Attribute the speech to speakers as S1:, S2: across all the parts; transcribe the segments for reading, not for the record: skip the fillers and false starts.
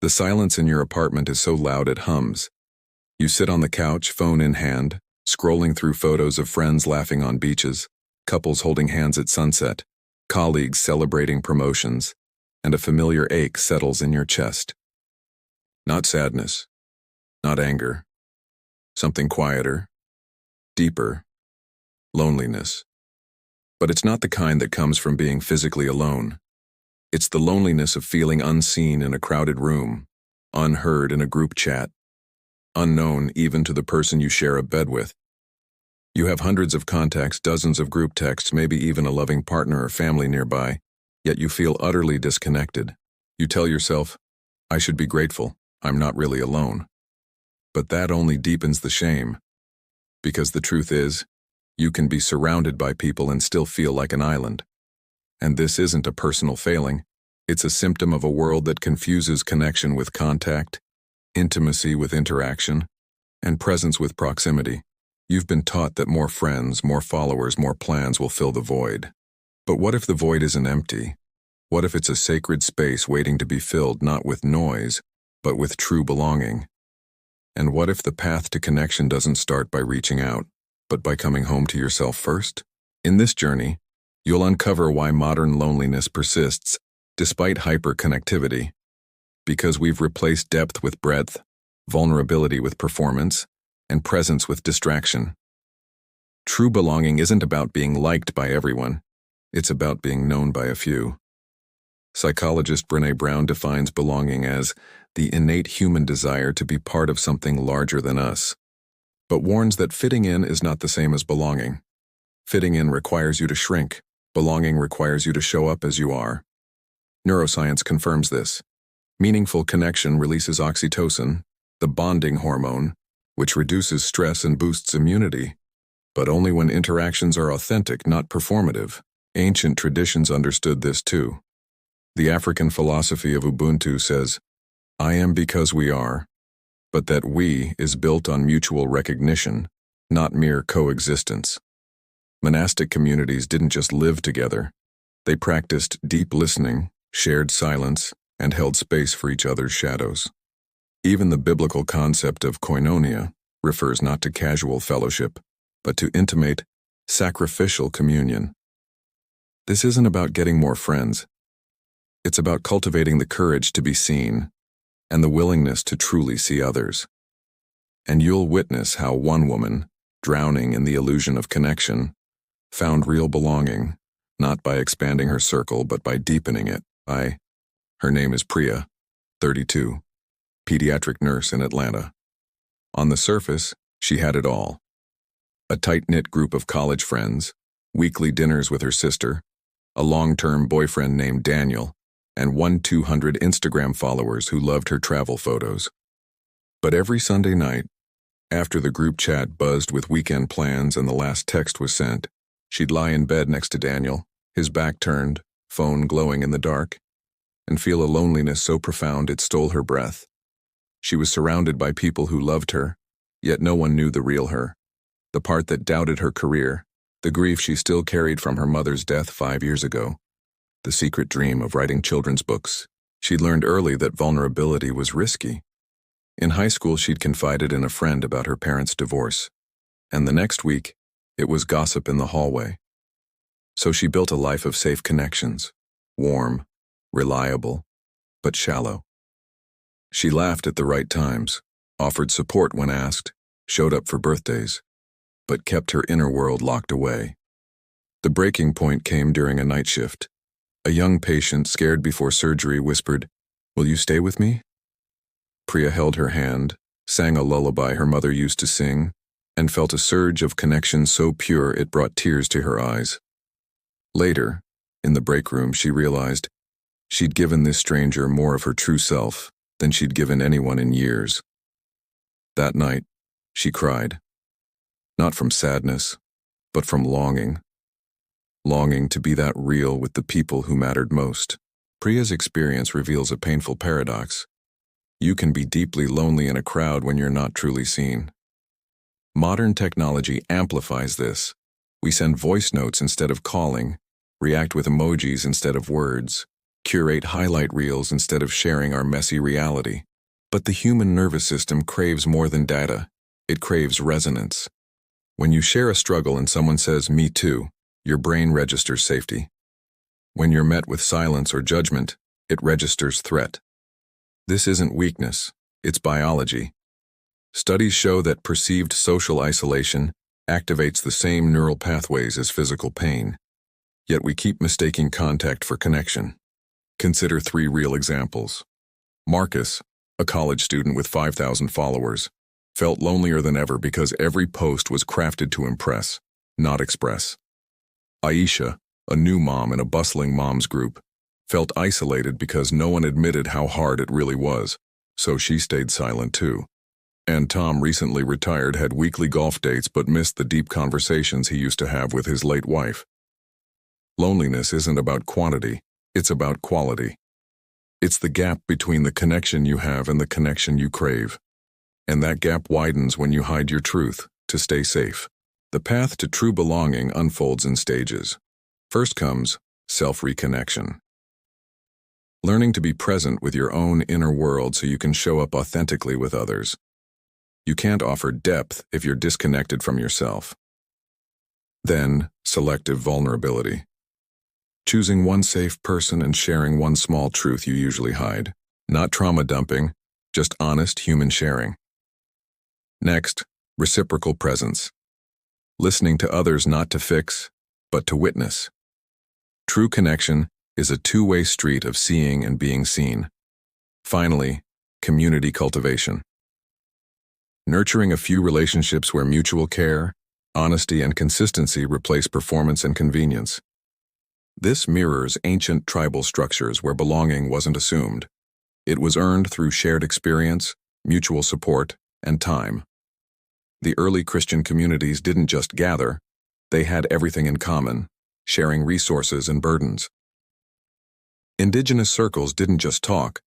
S1: The silence in your apartment is so loud it hums. You sit on the couch, phone in hand, scrolling through photos of friends laughing on beaches, couples holding hands at sunset, colleagues celebrating promotions, and a familiar ache settles in your chest. Not sadness, not anger, something quieter, deeper, loneliness. But it's not the kind that comes from being physically alone. It's the loneliness of feeling unseen in a crowded room, unheard in a group chat, unknown even to the person you share a bed with. You have hundreds of contacts, dozens of group texts, maybe even a loving partner or family nearby, yet you feel utterly disconnected. You tell yourself, I should be grateful, I'm not really alone. But that only deepens the shame. Because the truth is, you can be surrounded by people and still feel like an island. And this isn't a personal failing, it's a symptom of a world that confuses connection with contact, intimacy with interaction, and presence with proximity. You've been taught that more friends, more followers, more plans will fill the void. But what if the void isn't empty? What if it's a sacred space waiting to be filled not with noise, but with true belonging? And what if the path to connection doesn't start by reaching out, but by coming home to yourself first? In this journey, you'll uncover why modern loneliness persists despite hyperconnectivity. Because we've replaced depth with breadth, vulnerability with performance, and presence with distraction. True belonging isn't about being liked by everyone, it's about being known by a few. Psychologist Brené Brown defines belonging as the innate human desire to be part of something larger than us, but warns that fitting in is not the same as belonging. Fitting in requires you to shrink, belonging requires you to show up as you are. Neuroscience confirms this. Meaningful connection releases oxytocin, the bonding hormone, which reduces stress and boosts immunity, but only when interactions are authentic, not performative. Ancient traditions understood this too. The African philosophy of Ubuntu says, I am because we are, but that we is built on mutual recognition, not mere coexistence. Monastic communities didn't just live together. They practiced deep listening, shared silence, and held space for each other's shadows. Even the biblical concept of koinonia refers not to casual fellowship, but to intimate, sacrificial communion. This isn't about getting more friends. It's about cultivating the courage to be seen and the willingness to truly see others. And you'll witness how one woman, drowning in the illusion of connection, found real belonging, not by expanding her circle but by deepening it. Her name is Priya, 32, pediatric nurse in Atlanta. On the surface, she had it all. A tight-knit group of college friends, weekly dinners with her sister, a long-term boyfriend named Daniel, and 200 Instagram followers who loved her travel photos. But every Sunday night, after the group chat buzzed with weekend plans and the last text was sent, she'd lie in bed next to Daniel, his back turned, phone glowing in the dark, and feel a loneliness so profound it stole her breath. She was surrounded by people who loved her, yet no one knew the real her, the part that doubted her career, the grief she still carried from her mother's death 5 years ago, the secret dream of writing children's books. She'd learned early that vulnerability was risky. In high school, she'd confided in a friend about her parents' divorce, and the next week, it was gossip in the hallway. So she built a life of safe connections, warm, reliable, but shallow. She laughed at the right times, offered support when asked, showed up for birthdays, but kept her inner world locked away. The breaking point came during a night shift. A young patient, scared before surgery, whispered, "Will you stay with me?" Priya held her hand, sang a lullaby her mother used to sing, and felt a surge of connection so pure it brought tears to her eyes. Later, in the break room, she realized she'd given this stranger more of her true self than she'd given anyone in years. That night, she cried. Not from sadness, but from longing. Longing to be that real with the people who mattered most. Priya's experience reveals a painful paradox. You can be deeply lonely in a crowd when you're not truly seen. Modern technology amplifies this. We send voice notes instead of calling, react with emojis instead of words, curate highlight reels instead of sharing our messy reality. But the human nervous system craves more than data. It craves resonance. When you share a struggle and someone says, "Me too," your brain registers safety. When you're met with silence or judgment, it registers threat. This isn't weakness, it's biology. Studies show that perceived social isolation activates the same neural pathways as physical pain. Yet we keep mistaking contact for connection. Consider 3 real examples. Marcus, a college student with 5,000 followers, felt lonelier than ever because every post was crafted to impress, not express. Aisha, a new mom in a bustling moms group, felt isolated because no one admitted how hard it really was, so she stayed silent too. And Tom, recently retired, had weekly golf dates but missed the deep conversations he used to have with his late wife. Loneliness isn't about quantity, it's about quality. It's the gap between the connection you have and the connection you crave. And that gap widens when you hide your truth to stay safe. The path to true belonging unfolds in stages. First comes self-reconnection. Learning to be present with your own inner world so you can show up authentically with others. You can't offer depth if you're disconnected from yourself. Then, selective vulnerability. Choosing one safe person and sharing one small truth you usually hide. Not trauma dumping, just honest human sharing. Next, reciprocal presence. Listening to others not to fix, but to witness. True connection is a two-way street of seeing and being seen. Finally, community cultivation. Nurturing a few relationships where mutual care, honesty, and consistency replace performance and convenience. This mirrors ancient tribal structures where belonging wasn't assumed. It was earned through shared experience, mutual support, and time. The early Christian communities didn't just gather, they had everything in common, sharing resources and burdens. Indigenous circles didn't just talk,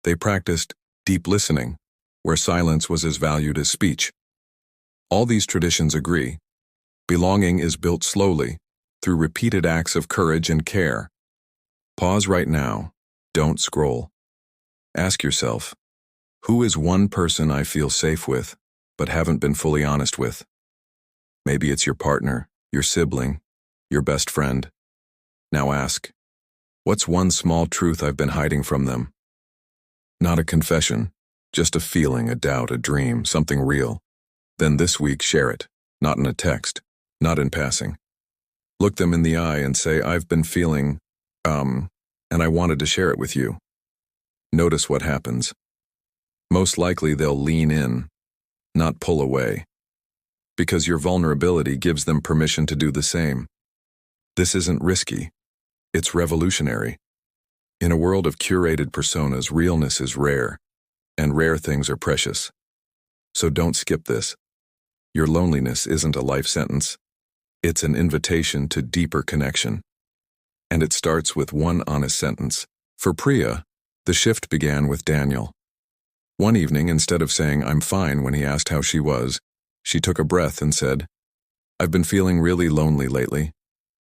S1: they practiced deep listening, where silence was as valued as speech. All these traditions agree. Belonging is built slowly, through repeated acts of courage and care. Pause right now. Don't scroll. Ask yourself, who is one person I feel safe with, but haven't been fully honest with? Maybe it's your partner, your sibling, your best friend. Now ask, what's one small truth I've been hiding from them? Not a confession, just a feeling, a doubt, a dream, something real. Then this week share it, not in a text, not in passing. Look them in the eye and say, I've been feeling, and I wanted to share it with you. Notice what happens. Most likely they'll lean in, not pull away, because your vulnerability gives them permission to do the same. This isn't risky, it's revolutionary. In a world of curated personas, realness is rare, and rare things are precious. So don't skip this. Your loneliness isn't a life sentence. It's an invitation to deeper connection. And it starts with one honest sentence. For Priya, the shift began with Daniel. One evening, instead of saying, I'm fine, when he asked how she was, she took a breath and said, I've been feeling really lonely lately.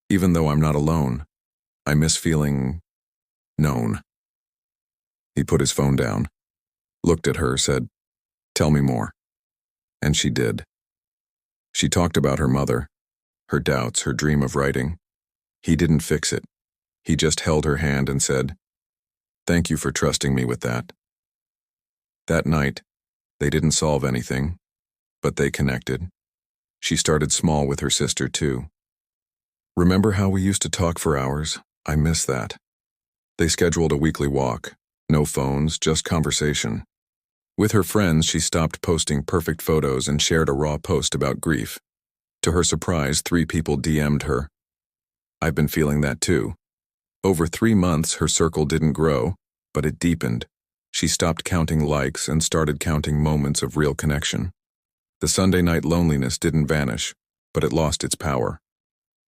S1: Even though I'm not alone, I miss feeling known. He put his phone down, looked at her, said, tell me more. And she did. She talked about her mother, her doubts, her dream of writing. He didn't fix it. He just held her hand and said, thank you for trusting me with that. That night, they didn't solve anything, but they connected. She started small with her sister too. Remember how we used to talk for hours? I miss that. They scheduled a weekly walk. No phones, just conversation. With her friends, she stopped posting perfect photos and shared a raw post about grief. To her surprise, 3 people DM'd her. I've been feeling that too. Over 3 months, her circle didn't grow, but it deepened. She stopped counting likes and started counting moments of real connection. The Sunday night loneliness didn't vanish, but it lost its power.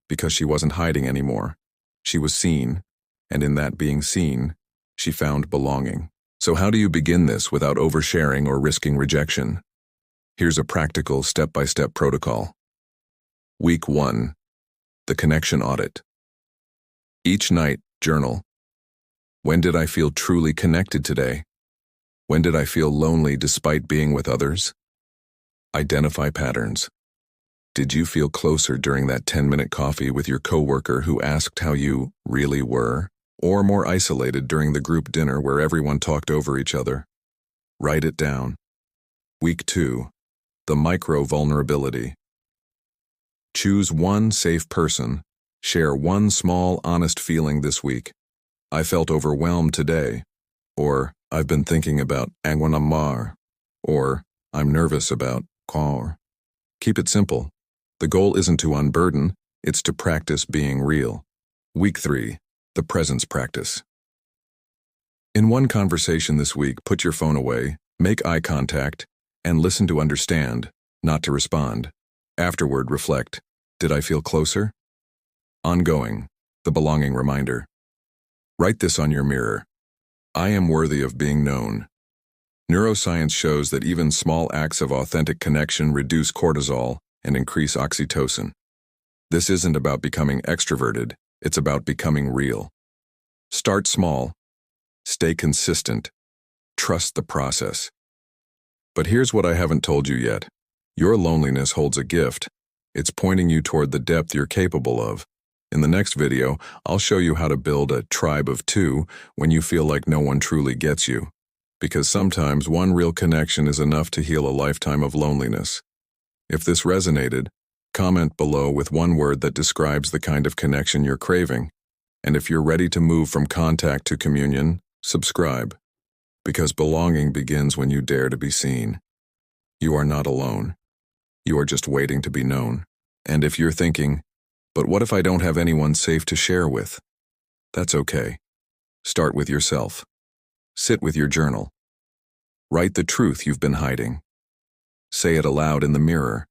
S1: Because she wasn't hiding anymore. She was seen, and in that being seen, she found belonging. So how do you begin this without oversharing or risking rejection? Here's a practical step-by-step protocol. Week 1. The connection audit. Each night, journal. When did I feel truly connected today? When did I feel lonely despite being with others? Identify patterns. Did you feel closer during that 10-minute coffee with your coworker who asked how you really were? Or more isolated during the group dinner where everyone talked over each other? Write it down. Week 2. The micro-vulnerability. Choose one safe person. Share one small, honest feeling this week. I felt overwhelmed today. Or, I've been thinking about anguanamar. Or, I'm nervous about car. Keep it simple. The goal isn't to unburden, it's to practice being real. Week 3. The presence practice. In one conversation this week, put your phone away, make eye contact, and listen to understand, not to respond. Afterward, reflect. Did I feel closer? Ongoing. The belonging reminder. Write this on your mirror. I am worthy of being known. Neuroscience shows that even small acts of authentic connection reduce cortisol and increase oxytocin. This isn't about becoming extroverted, it's about becoming real. Start small. Stay consistent. Trust the process. But here's what I haven't told you yet. Your loneliness holds a gift. It's pointing you toward the depth you're capable of. In the next video, I'll show you how to build a tribe of 2 when you feel like no one truly gets you. Because sometimes one real connection is enough to heal a lifetime of loneliness. If this resonated, comment below with one word that describes the kind of connection you're craving. And if you're ready to move from contact to communion, subscribe. Because belonging begins when you dare to be seen. You are not alone. You are just waiting to be known. And if you're thinking, but what if I don't have anyone safe to share with? That's okay. Start with yourself. Sit with your journal. Write the truth you've been hiding. Say it aloud in the mirror.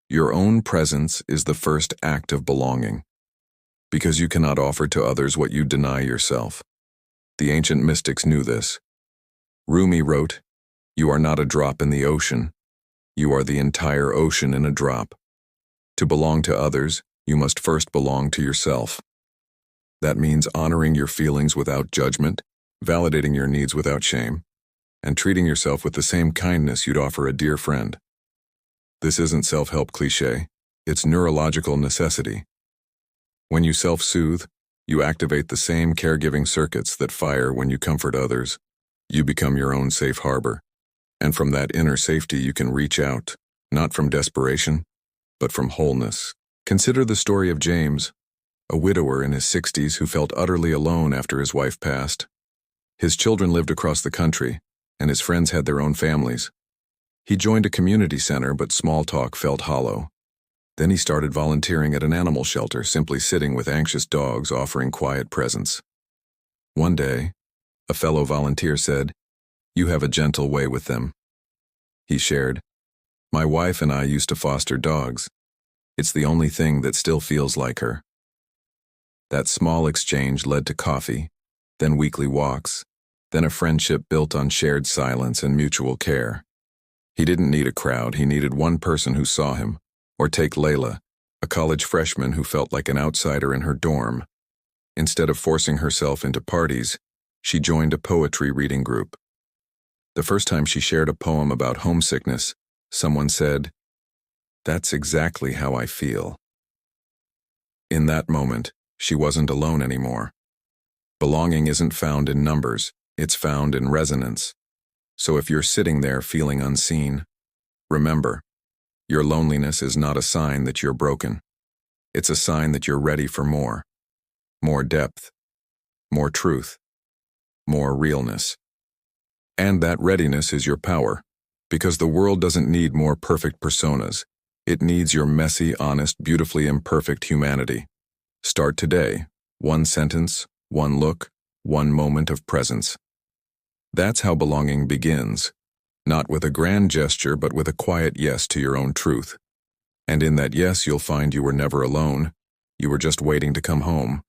S1: Your own presence is the first act of belonging. Because you cannot offer to others what you deny yourself. The ancient mystics knew this. Rumi wrote, "You are not a drop in the ocean. You are the entire ocean in a drop. To belong to others, you must first belong to yourself." That means honoring your feelings without judgment, validating your needs without shame, and treating yourself with the same kindness you'd offer a dear friend. This isn't self-help cliché, it's neurological necessity. When you self-soothe, you activate the same caregiving circuits that fire when you comfort others. You become your own safe harbor. And from that inner safety you can reach out, not from desperation, but from wholeness. Consider the story of James, a widower in his 60s who felt utterly alone after his wife passed. His children lived across the country, and his friends had their own families. He joined a community center, but small talk felt hollow. Then he started volunteering at an animal shelter, simply sitting with anxious dogs, offering quiet presence. One day, a fellow volunteer said, "You have a gentle way with them." He shared, "My wife and I used to foster dogs. It's the only thing that still feels like her." That small exchange led to coffee, then weekly walks, then a friendship built on shared silence and mutual care. He didn't need a crowd, he needed one person who saw him. Or take Layla, a college freshman who felt like an outsider in her dorm. Instead of forcing herself into parties, she joined a poetry reading group. The first time she shared a poem about homesickness, someone said, "That's exactly how I feel." In that moment, she wasn't alone anymore. Belonging isn't found in numbers, it's found in resonance. So if you're sitting there feeling unseen, remember, your loneliness is not a sign that you're broken. It's a sign that you're ready for more. More depth, more truth, more realness. And that readiness is your power, because the world doesn't need more perfect personas. It needs your messy, honest, beautifully imperfect humanity. Start today. One sentence, one look, one moment of presence. That's how belonging begins. Not with a grand gesture, but with a quiet yes to your own truth. And in that yes, you'll find you were never alone. You were just waiting to come home.